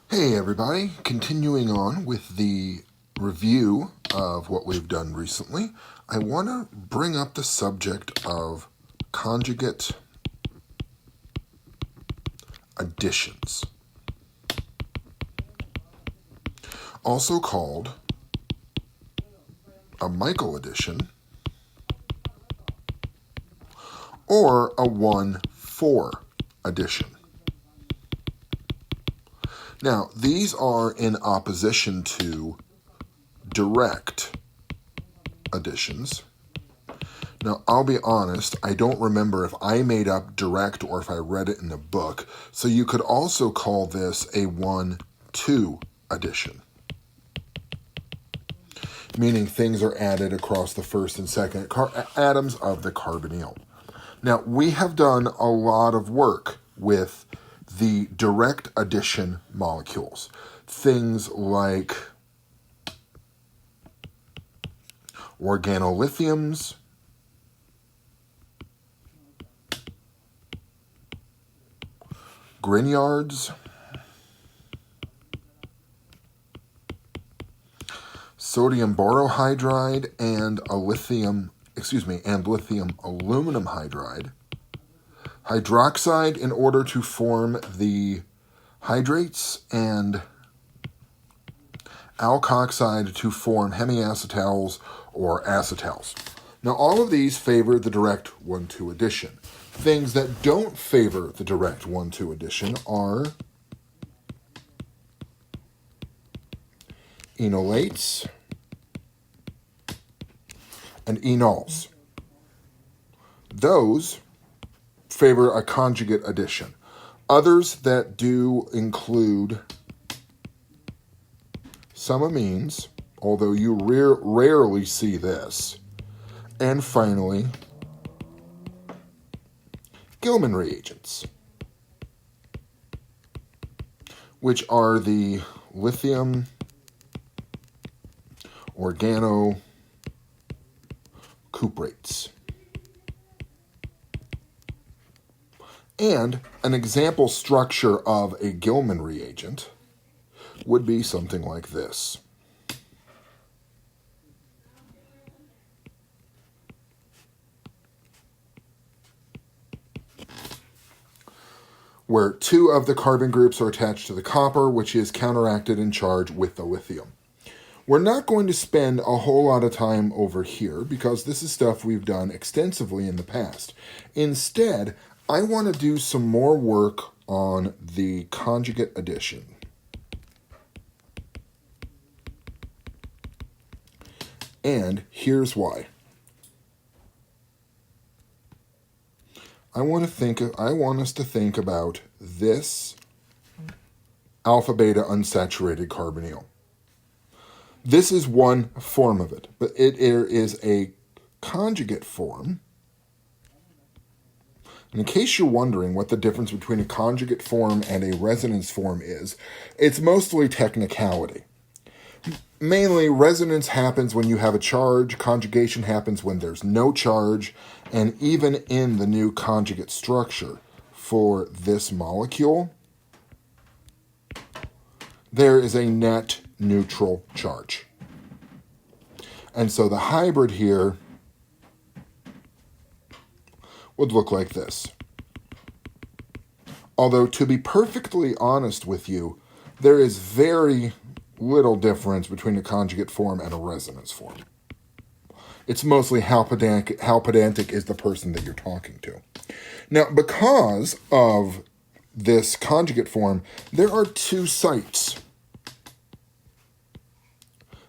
Hey everybody, continuing on with the review of what we've done recently, I want to bring up the subject of conjugate additions, also called a Michael addition or a 1-4 addition. Now, these are in opposition to direct additions. Now, I'll be honest, I don't remember if I made up direct or if I read it in a book, so you could also call this a 1-2 addition, meaning things are added across the first and second atoms of the carbonyl. Now, we have done a lot of work with the direct addition molecules. Things like organolithiums, Grignards, sodium borohydride, and lithium aluminum hydride, hydroxide in order to form the hydrates, and alkoxide to form hemiacetals or acetals. Now, all of these favor the direct 1-2 addition. Things that don't favor the direct 1-2 addition are enolates and enols. Those favor a conjugate addition. Others that do include some amines, although you rarely see this. And finally, Gilman reagents, which are the lithium organocuprates. And an example structure of a Gilman reagent would be something like this. Where two of the carbon groups are attached to the copper, which is counteracted in charge with the lithium. We're not going to spend a whole lot of time over here because this is stuff we've done extensively in the past. Instead, I want to do some more work on the conjugate addition. And here's why. I want us to think about this alpha-beta unsaturated carbonyl. This is one form of it, but it is a conjugate form. And in case you're wondering what the difference between a conjugate form and a resonance form is, it's mostly technicality. Mainly, resonance happens when you have a charge, conjugation happens when there's no charge, and even in the new conjugate structure for this molecule, there is a net neutral charge. And so the hybrid here would look like this. Although, to be perfectly honest with you, there is very little difference between a conjugate form and a resonance form. It's mostly how pedantic is the person that you're talking to. Now, because of this conjugate form, there are two sites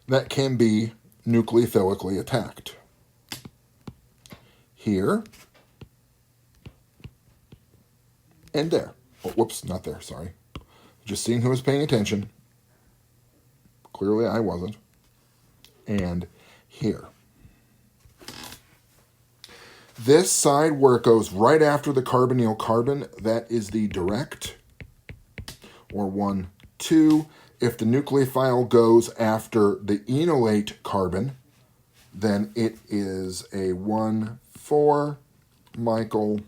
that can be nucleophilically attacked. Here and there. Oh, whoops, not there, sorry. Just seeing who was paying attention. Clearly I wasn't. And here. This side where it goes right after the carbonyl carbon, that is the direct, or 1-2. If the nucleophile goes after the enolate carbon, then it is a 1-4 Michael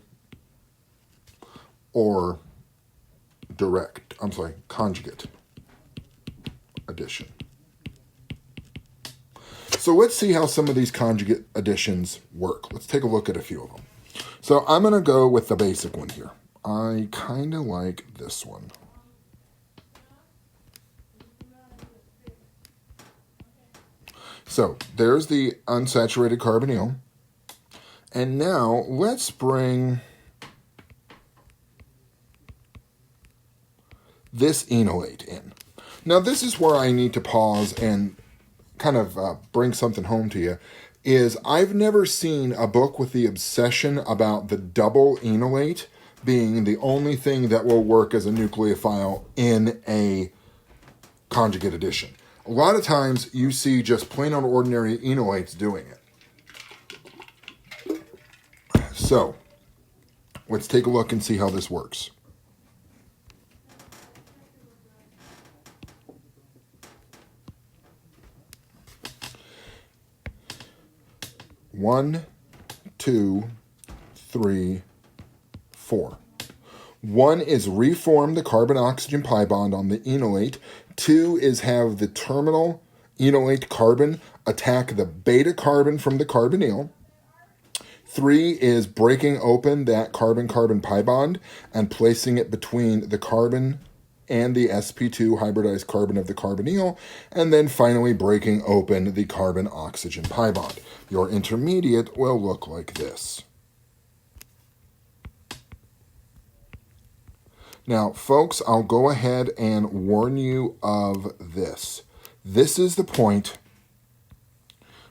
or conjugate. addition. So let's see how some of these conjugate additions work. Let's take a look at a few of them. So I'm going to go with the basic one here. I kind of like this one. So there's the unsaturated carbonyl. And now let's bring this enolate in. Now this is where I need to pause and kind of bring something home to you, is I've never seen a book with the obsession about the double enolate being the only thing that will work as a nucleophile in a conjugate addition. A lot of times you see just plain on ordinary enolates doing it. So let's take a look and see how this works. One, two, three, four. One is reform the carbon-oxygen pi bond on the enolate. Two is have the terminal enolate carbon attack the beta carbon from the carbonyl. Three is breaking open that carbon-carbon pi bond and placing it between the carbon and the sp2 hybridized carbon of the carbonyl, and then finally breaking open the carbon-oxygen pi bond. Your intermediate will look like this. Now, folks, I'll go ahead and warn you of this. This is the point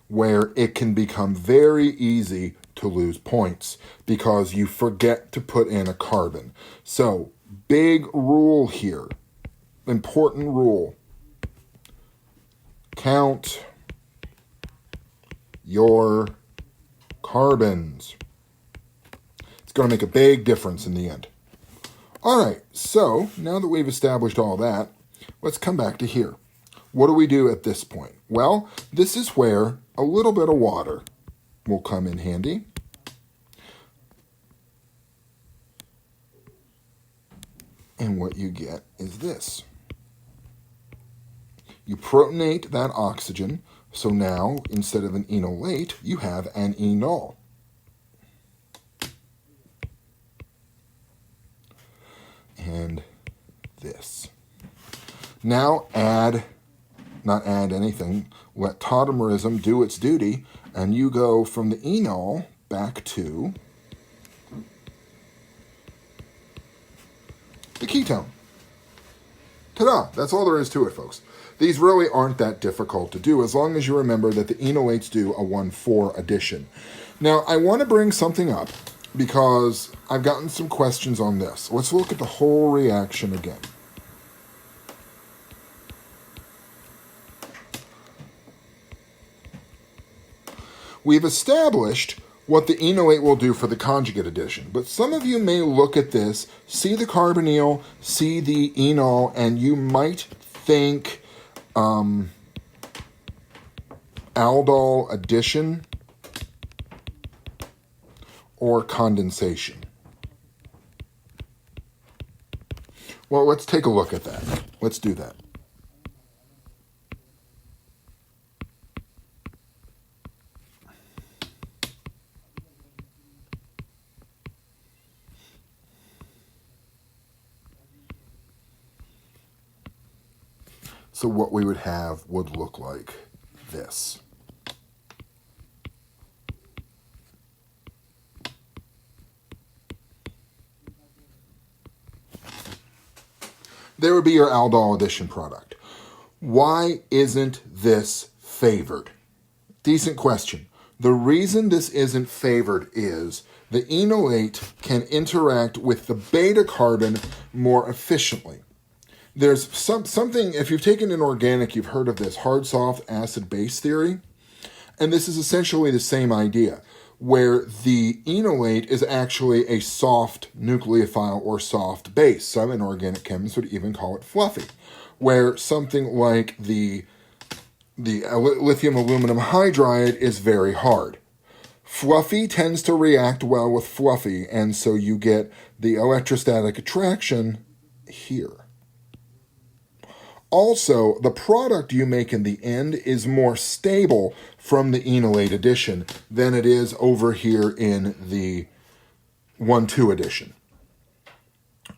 where it can become very easy to lose points because you forget to put in a carbon. So, big rule here, important rule. Count your carbons. It's going to make a big difference in the end. All right, so now that we've established all that, let's come back to here. What do we do at this point? Well, this is where a little bit of water will come in handy. And what you get is this. You protonate that oxygen, so now instead of an enolate, you have an enol. And this. Now not add anything, let tautomerism do its duty, and you go from the enol back to the ketone. Ta-da! That's all there is to it, folks. These really aren't that difficult to do as long as you remember that the enolates do a 1,4 addition. Now, I want to bring something up because I've gotten some questions on this. Let's look at the whole reaction again. We've established what the enolate will do for the conjugate addition, but some of you may look at this, see the carbonyl, see the enol, and you might think aldol addition or condensation. Well, let's take a look at that. Let's do that. So what we would have would look like this. There would be your aldol addition product. Why isn't this favored? Decent question. The reason this isn't favored is the enolate can interact with the beta carbon more efficiently. There's something, if you've taken an organic, you've heard of this hard, soft, acid, base theory. And this is essentially the same idea, where the enolate is actually a soft nucleophile or soft base. Some inorganic chemists would even call it fluffy, where something like the lithium aluminum hydride is very hard. Fluffy tends to react well with fluffy, and so you get the electrostatic attraction here. Also, the product you make in the end is more stable from the enolate addition than it is over here in the 1,2 addition.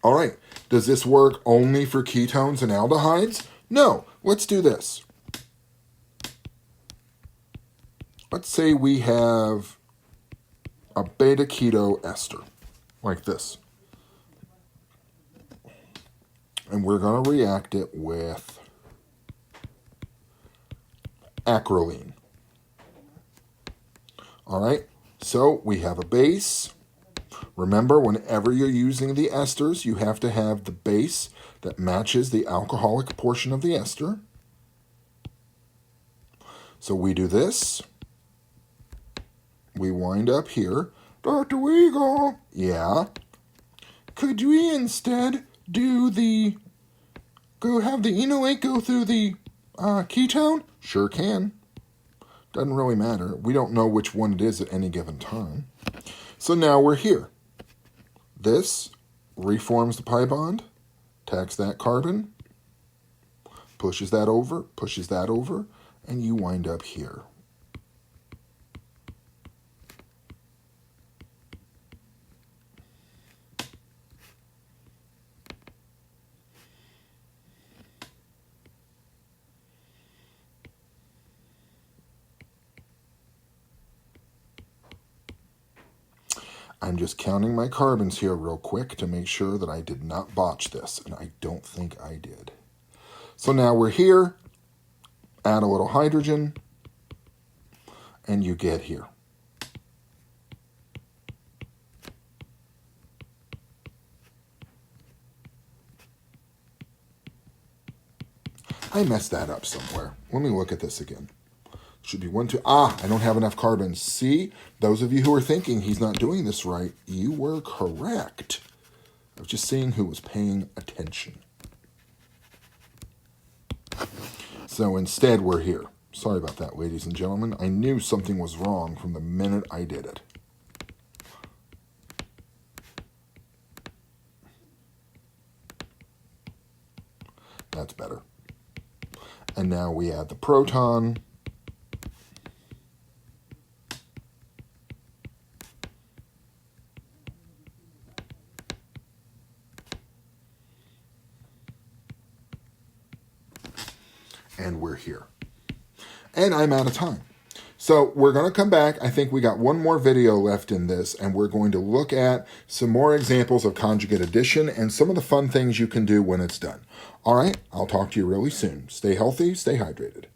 All right, does this work only for ketones and aldehydes? No, let's do this. Let's say we have a beta keto ester, like this. And we're going to react it with acrolein. All right, so we have a base. Remember, whenever you're using the esters, you have to have the base that matches the alcoholic portion of the ester. So we do this. We wind up here. Dr. Weigel, yeah? Could we instead do have the enolate go through the ketone? Sure can. Doesn't really matter. We don't know which one it is at any given time. So now we're here. This reforms the pi bond, tacks that carbon, pushes that over, and you wind up here. I'm just counting my carbons here real quick to make sure that I did not botch this, and I don't think I did. So now we're here, add a little hydrogen, and you get here. I messed that up somewhere. Let me look at this again. Should be 1, 2. I don't have enough carbons. See, those of you who are thinking he's not doing this right, you were correct. I was just seeing who was paying attention. So instead, we're here. Sorry about that, ladies and gentlemen. I knew something was wrong from the minute I did it. That's better. And now we add the proton. And we're here. And I'm out of time. So we're going to come back. I think we got one more video left in this, and we're going to look at some more examples of conjugate addition and some of the fun things you can do when it's done. All right, I'll talk to you really soon. Stay healthy, stay hydrated.